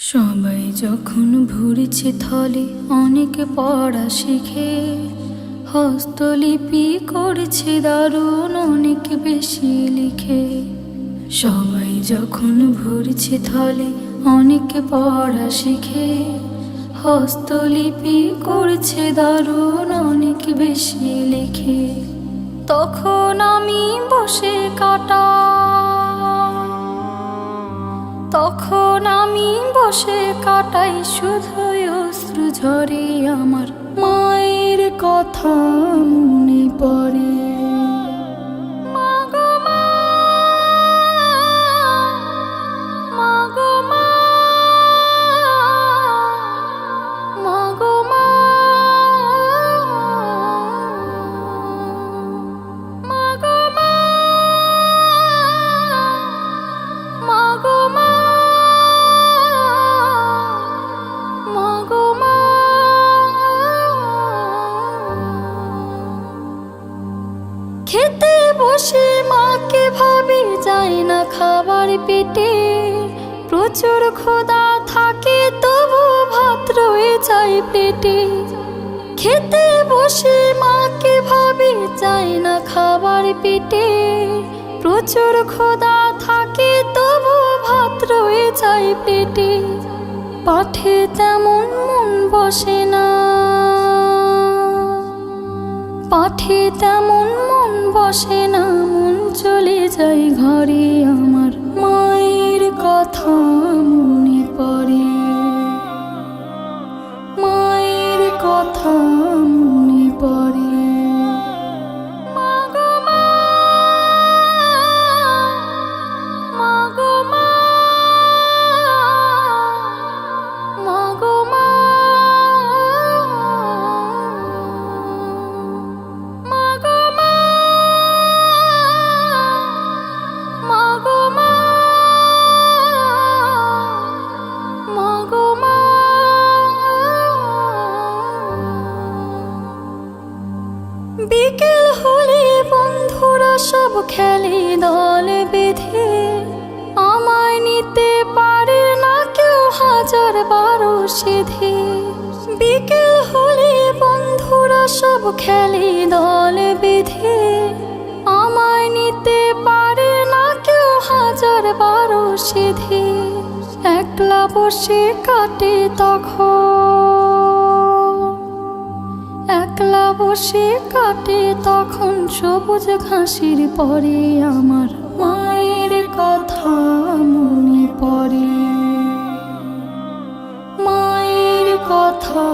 সবাই যখন ভরেছে থলে অনেকে পড়া শিখে, হস্তলিপি করেছে দারুণ অনেক বেশি লিখে। সবাই যখন ভরেছে থলে অনেকে পড়া শিখে, হস্তলিপি করেছে দারুণ অনেক বেশি লিখে। তখন আমি বসে কাটাই শুধুই অশ্রু ঝরে, আমার মায়ের কথা মনে পড়ে। মা গো মা, মা গো মা, মা গো মা, মা গো মা, মা গো মা, মা গো মা। খেতে বসে মাকে ভাবি, যায় না খাবার পেটে, প্রচুর ক্ষুধা থাকে তবু ভাত রয়ে যায় পেটে। খেতে বসে মাকে ভাবি, যায় না খাবার পেটে, প্রচুর ক্ষুধা থাকে তবু ভাত রয়ে যায় পেটে। পাঠে তেমন মন বসে না, পাঠে তেমন মন বসে না, মন চলে যায় ঘরে, আমার মায়ের কথা মনে পড়ে। মায়ের কথা মনে পড়ে। মা গো মা, মা গো মা, মা গো মা, মা গো মা, মা গো মা, মা গো মা। বিকেল হলে বন্ধুরা সব খেলে দলে বেঁধে, আমায় নিতে পারে না কেউ হাজার বারো সেধে। বিকেল হলে বন্ধুরা সব খেলে দলে বেঁধে, আমায় নিতে পারে না কেউ হাজার বারো সেধে। একলা বসে কাটে তখন, একলা বসে কাটে তখন সবুজ ঘাসের পরে, আমার মায়ের কথা মনে পড়ে। মায়ের কথা